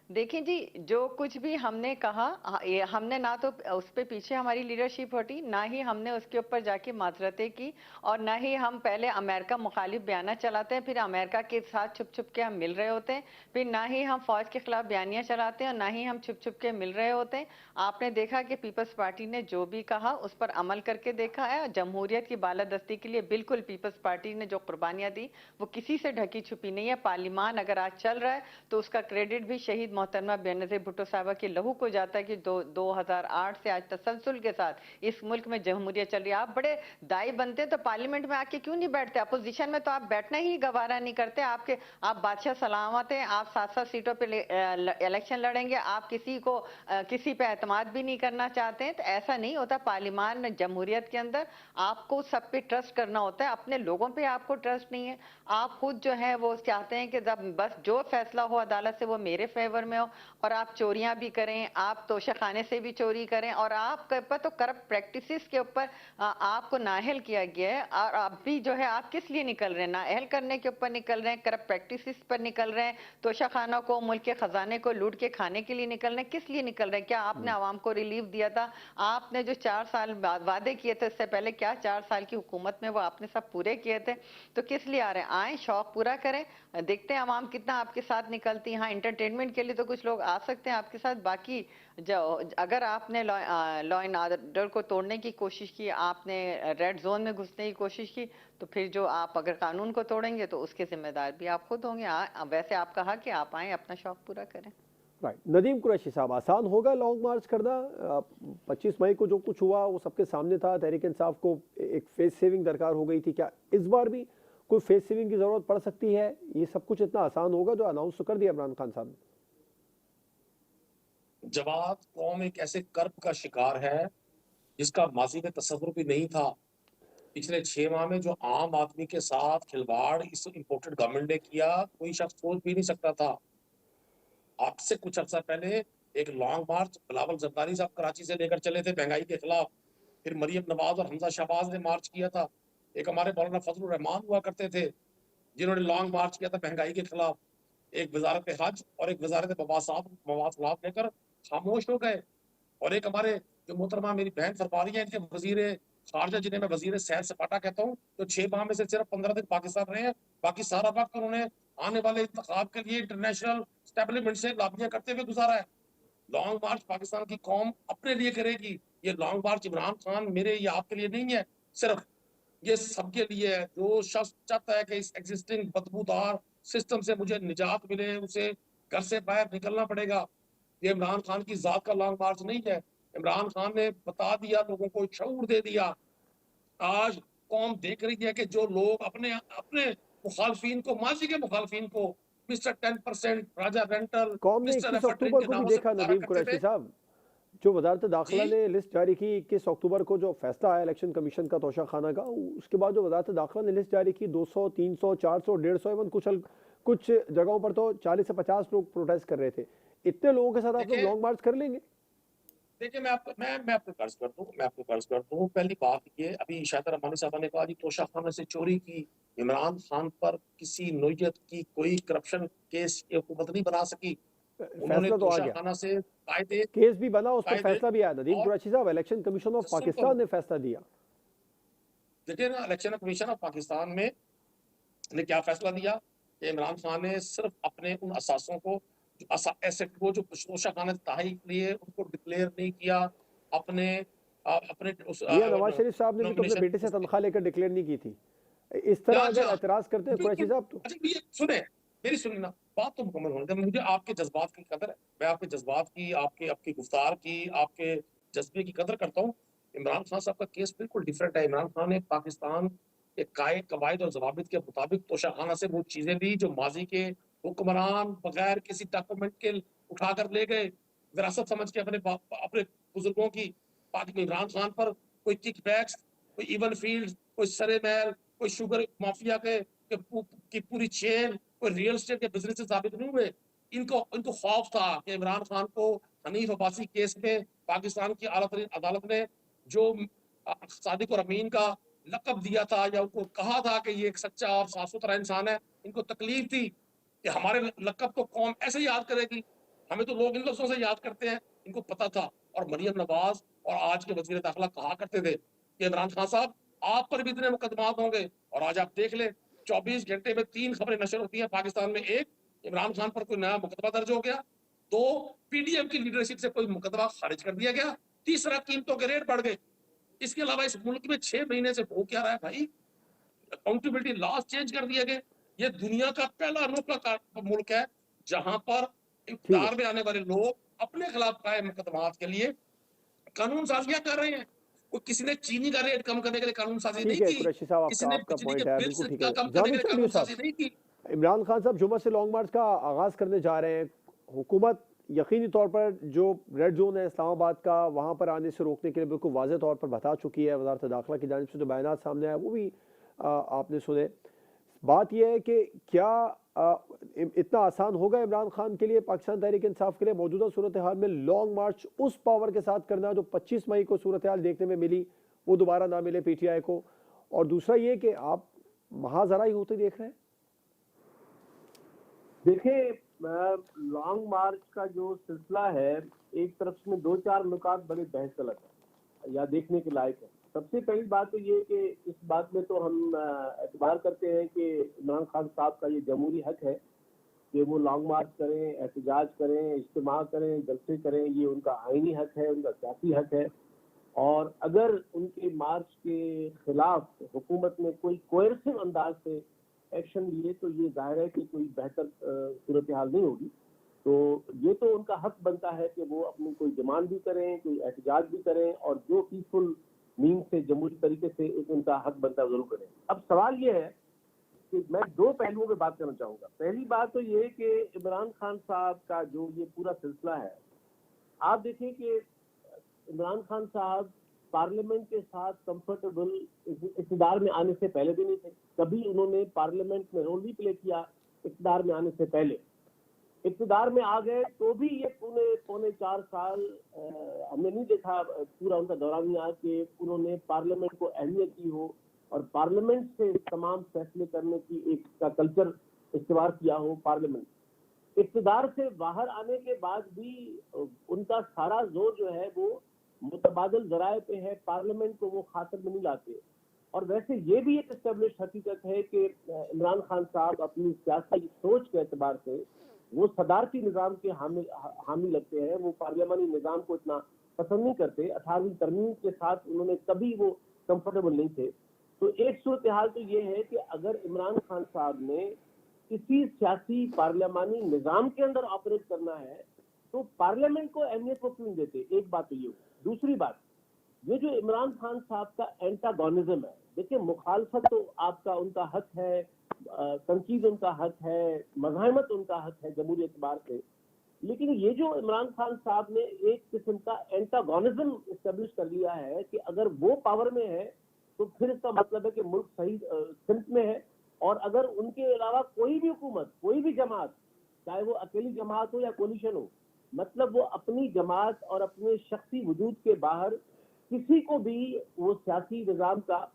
دیکھیں جی، جو کچھ بھی ہم نے کہا ہم نے نہ تو اس پہ پیچھے ہماری لیڈرشپ ہٹی، نہ ہی ہم نے اس کے اوپر جا کے معذرتیں کی، اور نہ ہی ہم پہلے امریکہ مخالف بیانہ چلاتے ہیں، پھر امریکہ کے ساتھ چھپ چھپ کے ہم مل رہے ہوتے ہیں، پھر نہ ہی ہم فوج کے خلاف بیانیاں چلاتے ہیں اور نہ ہی ہم چھپ چھپ کے مل رہے ہوتے ہیں۔ آپ نے دیکھا کہ پیپلز پارٹی نے جو بھی کہا اس پر عمل کر کے دیکھا ہے، اور جمہوریت کی بالادستی کے لیے بالکل پیپلز پارٹی نے جو قربانیاں دی وہ کسی سے ڈھکی چھپی نہیں ہے۔ پارلیمان اگر آج چل رہا ہے تو اس کا کریڈٹ بھی شہید محترمہ بینظیر بھٹو صاحبہ کے لہو کو جاتا ہے کہ 2008 سے آج تسلسل کے ساتھ اس ملک میں جمہوریت چل رہی ہے۔ آپ بڑے دائی بنتے ہیں تو پارلیمنٹ میں آ کے کیوں نہیں بیٹھتے؟ اپوزیشن میں تو آپ بیٹھنا ہی گوارا نہیں کرتے۔ آپ بادشاہ سلامت ہیں، آپ 7 سیٹوں پہ الیکشن لڑیں گے، آپ کسی پہ اعتماد بھی نہیں کرنا چاہتے ہیں، تو ایسا نہیں ہوتا۔ پارلیمان میں جمہوریت کے اندر آپ کو سب پہ ٹرسٹ کرنا ہوتا ہے، اپنے لوگوں پہ آپ کو ٹرسٹ نہیں ہے۔ آپ خود جو ہے وہ چاہتے ہیں کہ بس جو فیصلہ ہو عدالت سے وہ میرے فیور میں ہو، اور آپ چوریاں بھی کریں، آپ توشہ خانے سے بھی چوری کریں، اور آپ کے اوپر تو کرپٹ پریکٹسز کے اوپر آپ کو نااہل کیا گیا ہے، اور اب بھی جو ہے آپ کس لیے نکل رہے ہیں؟ نااہل کرنے کے اوپر نکل رہے ہیں، کرپٹ پریکٹسز پر نکل رہے ہیں، توشہ خانوں کو، ملک کے خزانے کو لوٹ کے کھانے کے لیے نکل رہے ہیں۔ کس لیے نکل رہے ہیں؟ کیا آپ نے عوام کو ریلیف دیا تھا؟ آپ نے جو 4 سال وعدے کیے تھے اس سے پہلے، کیا 4 سال کی حکومت میں وہ آپ نے سب پورے کیے تھے؟ تو کس لیے آ رہے ہیں؟ آئیں، شوق پورا کریں، دیکھتے ہیں عوام کتنا آپ کے ساتھ نکلتی ہے۔ ہاں، انٹرٹینمنٹ کے لیے تو کچھ لوگ آ سکتے ہیں آپ کے ساتھ، باقی اگر آپ نے لا اینڈ آرڈر کو توڑنے کی کوشش کی، آپ نے ریڈ زون میں گھسنے کی کوشش کی، تو پھر جو آپ اگر قانون کو توڑیں گے تو اس کے ذمہ دار بھی آپ خود ہوں گے۔ ویسے آپ کہا کہ آپ آئیں، اپنا شوق پورا کریں۔ رائٹ، ندیم قریشی صاحب، آسان ہوگا لانگ مارچ کرنا؟ 25 مئی کو جو کچھ ہوا وہ سب کے سامنے تھا، تحریک انصاف کو ایک فیس سیونگ درکار ہو گئی تھی، کیا اس بار بھی کوئی فیس سیونگ کی ضرورت پڑ سکتی ہے؟ یہ سب کچھ اتنا آسان ہوگا جو اناؤنس تو کر دیا عمران خان صاحب نے؟ جماعت قوم ایک ایسے کرب کا شکار ہے جس کا ماضی میں تصور بھی نہیں تھا۔ پچھلے 6 ماہ میں جو عام آدمی کے ساتھ کھلواڑ اس امپورٹڈ گورنمنٹ نے کیا، کوئی شخص سوچ بھی نہیں سکتا تھا۔ آپ سے کچھ عرصہ پہلے ایک لانگ مارچ بلاول زرداری صاحب کراچی سے لے کر چلے تھے مہنگائی کے خلاف، پھر مریم نواز اور حمزہ شہباز نے مارچ کیا تھا، ایک ہمارے مولانا فضل الرحمان ہوا کرتے تھے جنہوں نے لانگ مارچ کیا تھا مہنگائی کے خلاف، ایک وزارت حج اور ایک وزارت مواصلات لے کر خاموش ہو گئے، اور ایک ہمارے جو محترمہ میری بہن فرماری ہیں ان کے وزیر خارجہ جنہیں میں وزیر سیر سپاٹا کہتا ہوں، تو 6 ماہ میں سے صرف 15 دن پاکستان رہے ہیں، باقی سارا وقت انہوں نے آنے والے انتخاب کے لیے انٹرنیشنل اسٹیبلشمنٹ سے لابیاں کرتے ہوئے گزارا ہے۔ لانگ مارچ پاکستان کی قوم اپنے لیے کرے گی، یہ لانگ مارچ عمران خان میرے یا آپ کے لیے نہیں ہے، صرف یہ سب کے لیے ہے۔ جو شخص چاہتا ہے کہ اس ایگزسٹنگ بدبودار سسٹم سے مجھے نجات ملے، اسے گھر سے باہر نکلنا پڑے گا۔ یہ عمران خان کی ذات کا لانگ مارچ نہیں ہے، عمران خان نے بتا دیا، لوگوں کو شعور دے دیا۔ آج قوم دیکھ رہی ہے کہ جو لوگ اپنے مخالفین کو، ماضی کے مخالفین کو، مسٹر 10%، راجہ رینٹل، قوم نے مسٹر 21 ایفرٹرین اکتوبر کے کو بھی ناموں سے دیکھا پکارا ندیم کرتے قریشی تھے۔ صاحب، جو وزارت داخلہ جی نے لسٹ جاری کی 21 اکتوبر کو، جو فیصلہ آیا الیکشن کمیشن کا توشہ خانہ کا، اس کے بعد جو وزارت داخلہ نے لسٹ جاری کی 200 300 400 150 ایون کچھ جگہوں پر تو 40 سے 50 لوگ پروٹیسٹ کر رہے تھے، اتنے لوگوں کے ساتھ آپ لوگ دیکھیں لانگ مارچ کر لیں گے؟ دیکھیں میں آپ کو قرض کرتا ہوں، پہلی بات یہ، ابھی شاہد رحمانی صاحبہ نے کہا جی توشہ خانہ سے چوری کی، عمران خان پر کسی نوعیت کی کوئی کرپشن کیس یہ حکومت نہیں بنا سکی۔ انہوں نے فیصلہ تو آ توشہ گیا، خانہ سے قاعدے کیس بھی بنا، اس پر فیصلہ بھی آیا ندیم اور قریشی صاحب، الیکشن کمیشن آف سن تو پاکستان نے فیصلہ دیا۔ دیکھیں نا، الیکشن کمیشن آف پاکستان میں نے کیا فیصلہ دیا کہ عمران خان نے صرف اپنے ان اثاثوں کو، ایسٹ کو جو توشہ خانہ تحائف لیے، ان کو ڈکلیئر نہیں کیا اپنے میاں نواز شریف صاحب نے بھی تو اپنے بیٹے سے نامنیشن۔ تنخواہ لے کر ڈکلیئر نہیں کی تھی، اس طرح اگر اعتراض کرتے ہیں قریشی بالکل، صاحب تو اچھا یہ سنیں، میری سنیں نا، بات تو مکمل ہونے دیں، مجھے آپ کے جذبات کی قدر ہے، میں آپ کے جذبات کی، آپ کی گفتار کی، آپ کے جذبے کی قدر کرتا ہوں۔ عمران خان صاحب کا کیس بالکل ڈیفرنٹ ہے۔ عمران خان نے پاکستان کے قواعد اور ضوابط کے مطابق توشہ خانہ سے وہ چیزیں لی جو ماضی کے حکمران بغیر کسی ڈاکومنٹ کے اٹھا کر لے گئے، وراثت سمجھ کے اپنے بزرگوں کی۔ عمران خان پر کوئی کک بیکس، کوئی ایون فیلڈ، کوئی سرے محل، کوئی شوگر مافیا کی پوری چین، کوئی ریئل اسٹیٹ کے بزنس سے ثابت نہیں ہوئے۔ ان کو خوف تھا کہ عمران خان کو حنیف عباسی کیس میں پاکستان کی اعلیٰ ترین عدالت نے جو صادق اور امین کا لقب دیا تھا، یا ان کو کہا تھا کہ یہ ایک سچا اور صاف ستھرا انسان ہے، ان کو تکلیف تھی کہ ہمارے لقب کو قوم ایسے یاد کرے گی۔ ہمیں تو لوگ ان لفظوں سے یاد کرتے ہیں، ان کو پتا تھا. اور مریم نواز اور آج کے وزیر داخلہ کہا کرتے تھے کہ عمران خان صاحب آپ پر بھی اتنے مقدمات ہوں گے. اور آج آپ دیکھ لیں 24 گھنٹے میں 3 خبریں نشر ہوتی ہیں پاکستان میں. ایک، عمران خان پر کوئی نیا مقدمہ درج ہو گیا. 2، پی ڈی ایم کی لیڈرشپ سے کوئی مقدمہ خارج کر دیا گیا. تیسرا، قیمتوں کے ریٹ بڑھ گئے. اس کے علاوہ اس ملک میں 6 مہینے سے ہو کیا رہا ہے بھائی؟ اکاؤنٹیبلٹی لاز چینج کر دیے گئے. یہ دنیا کا پہلا انوکھا ملک ہے جہاں پر ٹھیک ہے اقتدار میں آنے والے لوگ اپنے خلاف قائم مقدمات کے لیے قانون سازیاں کر رہے ہیں. کوئی کسی نے چینی کا ریٹ کم کرنے کے لیے قانون سازی ٹھیک نہیں ہے کی، قریشی صاحب، کسی نے آپ کا بجلی کے پوائنٹ ہے، بلز بالکل ٹھیک کا ہے. کم کرنے کے جاوید لیے چودھری قانون صاحب، سازی نہیں کی. عمران خان صاحب جمعہ سے لانگ مارچ کا آغاز کرنے جا رہے ہیں. حکومت یقینی طور پر جو ریڈ زون ہے اسلام آباد کا، وہاں پر آنے سے روکنے کے لیے بالکل واضح طور پر بتا چکی ہے. وزارت داخلہ کی جانب سے جو بیانات سامنے آئے وہ بھی آپ نے سنے. بات یہ ہے کہ کیا اتنا آسان ہوگا عمران خان کے لیے، پاکستان تحریک انصاف کے لیے موجودہ صورتحال میں لانگ مارچ اس پاور کے ساتھ کرنا جو 25 مئی کو صورتحال دیکھنے میں ملی وہ دوبارہ نہ ملے پی ٹی آئی کو؟ اور دوسرا یہ کہ آپ محاذ ہی ہوتے دیکھ رہے ہیں. دیکھیں لانگ مارچ کا جو سلسلہ ہے، ایک طرف میں 2-4 نکات بڑے بحث طلب ہیں یا دیکھنے کے لائق ہیں. سب سے پہلی بات تو یہ کہ اس بات میں تو ہم اعتبار کرتے ہیں کہ عمران خان صاحب کا یہ جمہوری حق ہے کہ وہ لانگ مارچ کریں، احتجاج کریں، اجتماع کریں، جلسے کریں. یہ ان کا آئینی حق ہے، ان کا سیاسی حق ہے. اور اگر ان کے مارچ کے خلاف حکومت نے کوئی کوئرسو انداز سے ایکشن لیے تو یہ ظاہر ہے کہ کوئی بہتر صورتحال نہیں ہوگی. تو یہ تو ان کا حق بنتا ہے کہ وہ اپنی کوئی ڈیمانڈ بھی کریں، کوئی احتجاج بھی کریں، اور جو پیسفل مین سے جمہوری طریقے سے ان کا حق بنتا ہے ضرور کریں. اب سوال یہ ہے کہ میں 2 پہلوؤں پہ بات کرنا چاہوں گا. پہلی بات تو یہ کہ عمران خان صاحب کا جو یہ پورا سلسلہ ہے، آپ دیکھیں کہ عمران خان صاحب پارلیمنٹ کے ساتھ کمفرٹیبل اقتدار میں آنے سے پہلے بھی نہیں تھے. کبھی انہوں نے پارلیمنٹ میں رول نہیں پلے کیا اقتدار میں آنے سے پہلے. اقتدار میں آ گئے تو بھی یہ پونے 4 سال ہم نے نہیں دیکھا پورا ان کا دورانیہ کہ انہوں نے پارلیمنٹ کو اہمیت دی ہو اور پارلیمنٹ سے تمام فیصلے کرنے کی ایک کا کلچر استوار کیا ہو. پارلیمنٹ اقتدار سے باہر آنے کے بعد بھی ان کا سارا زور جو ہے وہ متبادل ذرائع پہ ہے. پارلیمنٹ کو وہ خاطر میں نہیں لاتے. اور ویسے یہ بھی ایک اسٹیبلش حقیقت ہے کہ عمران خان صاحب اپنی سیاسی سوچ کے اعتبار سے وہ صدارتی نظام کے حامی لگتے ہیں. وہ پارلیمانی نظام کو اتنا پسند نہیں کرتے. 18ویں ترمیم کے ساتھ انہوں نے کبھی وہ کمفرٹیبل نہیں تھے. تو ایک صورتحال تو یہ ہے کہ اگر عمران خان صاحب نے کسی سیاسی پارلیمانی نظام کے اندر آپریٹ کرنا ہے تو پارلیمنٹ کو اہمیت کو کیوں دیتے؟ ایک بات تو یہ ہوئی. دوسری بات، یہ جو عمران خان صاحب کا اینٹاگونزم ہے، دیکھیں مخالفت تو آپ کا ان کا حق ہے، تنقید ان کا حق ہے، مزاحمت ان کا حق ہے جمہوری اعتبار سے. لیکن یہ جو عمران خان صاحب نے ایک قسم کا اینٹاگونزم اسٹیبلش کر لیا ہے کہ اگر وہ پاور میں ہے تو پھر اس کا مطلب ہے کہ ملک صحیح سمت میں ہے. اور اگر ان کے علاوہ کوئی بھی حکومت، کوئی بھی جماعت، چاہے وہ اکیلی جماعت ہو یا کولیشن ہو، مطلب وہ اپنی جماعت اور اپنے شخصی وجود کے باہر کسی کو بھی وہ سیاسی نظام کا،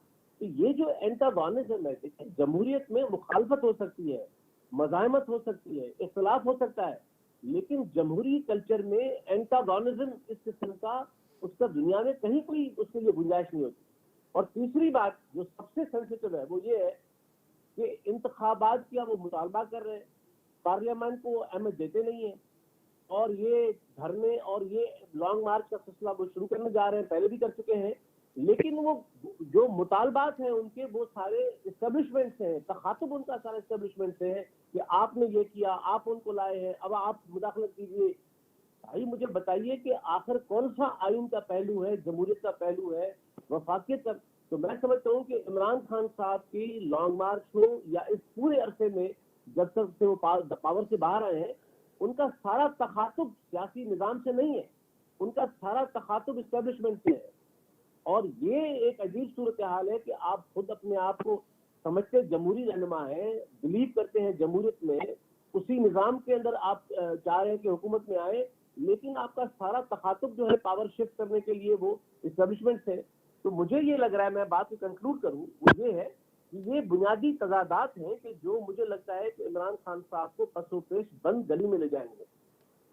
یہ جو اینٹاگونزم ہے، جمہوریت میں مخالفت ہو سکتی ہے، مزاحمت ہو سکتی ہے، اختلاف ہو سکتا ہے، لیکن جمہوری کلچر میں اینٹاگونزم اس قسم کا اس کا دنیا میں کہیں کوئی اس کے لیے گنجائش نہیں ہوتی. اور تیسری بات جو سب سے سینسیٹیو ہے وہ یہ ہے کہ انتخابات کیا وہ مطالبہ کر رہے ہیں، پارلیمنٹ کو اہمیت دیتے نہیں ہیں، اور یہ دھرنے اور یہ لانگ مارچ کا سلسلہ وہ شروع کرنے جا رہے ہیں، پہلے بھی کر چکے ہیں. لیکن وہ جو مطالبات ہیں ان کے وہ سارے اسٹیبلشمنٹ سے ہیں، تخاطب ان کا سارا اسٹیبلشمنٹ سے ہے کہ آپ نے یہ کیا، آپ ان کو لائے ہیں، اب آپ مداخلت کیجیے. بھائی مجھے بتائیے کہ آخر کون سا آئین کا پہلو ہے، جمہوریت کا پہلو ہے، وفاقیت کا؟ تو میں سمجھتا ہوں کہ عمران خان صاحب کی لانگ مارچ ہو یا اس پورے عرصے میں جب تک سے وہ پاور سے باہر آئے ہیں، ان کا سارا تخاطب سیاسی نظام سے نہیں ہے، ان کا سارا تخاطب اسٹیبلشمنٹ سے ہے. اور یہ ایک عجیب صورتحال ہے کہ آپ خود اپنے آپ کو سمجھتے جمہوری رہنما ہیں، بلیو کرتے ہیں جمہوریت میں، اسی نظام کے اندر آپ چاہ رہے ہیں کہ حکومت میں آئے، لیکن آپ کا سارا تخاطب جو ہے پاور شفٹ کرنے کے لیے وہ اسٹیبلشمنٹ سے. تو مجھے یہ لگ رہا ہے، میں بات کو کنکلوڈ کروں، وہ یہ ہے کہ یہ بنیادی تضادات ہیں کہ جو مجھے لگتا ہے کہ عمران خان صاحب کو پس و پیش بند گلی میں لے جائیں گے.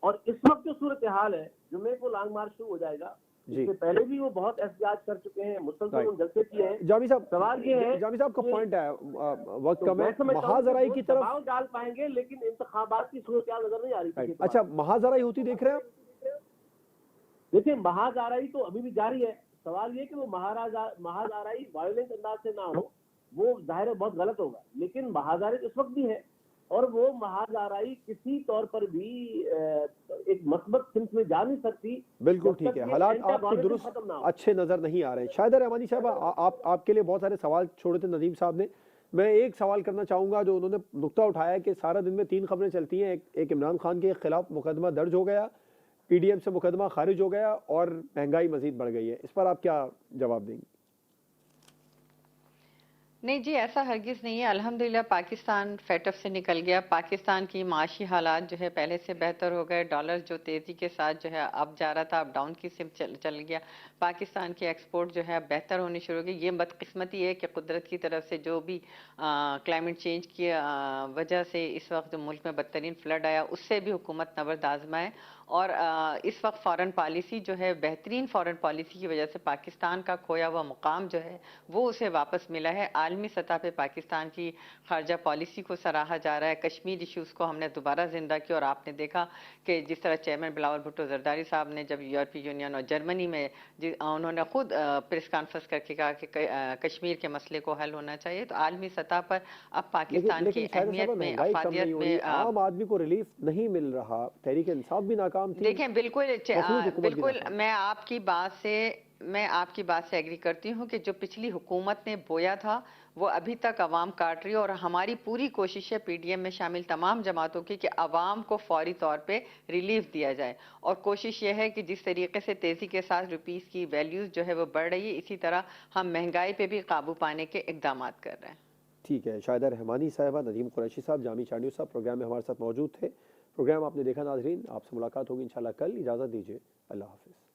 اور اس وقت جو صورتحال ہے، جمعے کو لانگ مارچ شروع ہو جائے گا، جی اس سے پہلے بھی وہ بہت احتجاج کر چکے ہیں، مسلسل ان جلسے کیے ہیں. جامی صاحب، سوال یہ ہے جامی صاحب کا کہ پوائنٹ ہے، وقت تو کم ہے، میں سمجھتا ہوں محاذ کہ آرائی وہ کی طرف دباؤ ڈال پائیں گے، لیکن انتخابات کی صورتحال نظر نہیں آ رہی کسی اعتبار اچھا سے. محاذ آرائی ہوتی دیکھ رہے ہیں آپ؟ دیکھیں محاذ آرائی تو ابھی بھی جاری ہے. سوال یہ کہ وہ محاذ آرائی وائلنٹ انداز سے نہ ہو، وہ ظاہر ہے بہت غلط ہوگا، لیکن محاذ آرائی اس وقت بھی ہے، اور وہ محاذ آرائی کسی طور پر بھی ایک مثبت سمت میں جا نہیں سکتی بالکل جب ٹھیک تک ہے، یہ حالات آپ کے اینٹاگونزم درست ختم نہ ہو. اچھے نظر نہیں آ رہے ہیں. شاہدہ رحمانی صاحب، آپ کے لیے بہت سارے سوال چھوڑے تھے ندیم صاحب نے، میں ایک سوال کرنا چاہوں گا جو انہوں نے نقطہ اٹھایا کہ سارا دن میں 3 خبریں چلتی ہیں، ایک عمران خان کے خلاف مقدمہ درج ہو گیا، پی ڈی ایم سے مقدمہ خارج ہو گیا، اور مہنگائی مزید بڑھ گئی ہے. اس پر آپ کیا جواب دیں گے؟ نہیں جی، ایسا ہرگز نہیں ہے. الحمدللہ پاکستان فیٹ اف سے نکل گیا. پاکستان کی معاشی حالات جو ہے پہلے سے بہتر ہو گئے. ڈالر جو تیزی کے ساتھ جو ہے اپ جا رہا تھا، اب ڈاؤن کی سمت چل گیا. پاکستان کی ایکسپورٹ جو ہے اب بہتر ہونی شروع ہو گئی. یہ بدقسمتی ہے کہ قدرت کی طرف سے جو بھی کلائمیٹ چینج کی وجہ سے اس وقت ملک میں بدترین فلڈ آیا، اس سے بھی حکومت نبرد آزما ہے. اور اس وقت فارن پالیسی جو ہے، بہترین فارن پالیسی کی وجہ سے پاکستان کا کھویا ہوا مقام جو ہے وہ اسے واپس ملا ہے. عالمی سطح پہ پاکستان کی خارجہ پالیسی کو سراہا جا رہا ہے. کشمیر ایشوز کو ہم نے دوبارہ زندہ کیا، اور آپ نے دیکھا کہ جس طرح چیئرمین بلاول بھٹو زرداری صاحب نے جب یورپی یونین اور جرمنی میں انہوں نے خود پریس کانفرنس کر کے کہا کہ کشمیر کے مسئلے کو حل ہونا چاہیے، تو عالمی سطح پر اب پاکستان کی لیکن شاہدہ صاحبہ اہمیت میں، مہنگائی کم نہیں افادیت ہو میں رہی، عام آدمی کو ریلیف نہیں مل رہا، تحریک انصاف بھی ناکام تھی، دیکھیں بالکل مخلوط حکومت بھی بالکل ناکام. میں آپ کی بات سے ایگری کرتی ہوں کہ جو پچھلی حکومت نے بویا تھا وہ ابھی تک عوام کاٹ رہی ہے. اور ہماری پوری کوشش ہے پی ڈی ایم میں شامل تمام جماعتوں کی کہ عوام کو فوری طور پہ ریلیف دیا جائے. اور کوشش یہ ہے کہ جس طریقے سے تیزی کے ساتھ روپیز کی ویلیوز جو ہے وہ بڑھ رہی ہے، اسی طرح ہم مہنگائی پہ بھی قابو پانے کے اقدامات کر رہے ہیں. ٹھیک ہے، شاہدہ رحمانی صاحبہ، ندیم قریشی صاحب، جامی چانڈیو صاحب پروگرام میں ہمارے ساتھ موجود تھے. پروگرام آپ نے دیکھا ناظرین، آپ سے ملاقات ہوگی انشاءاللہ کل. اجازت دیجیے، اللہ حافظ.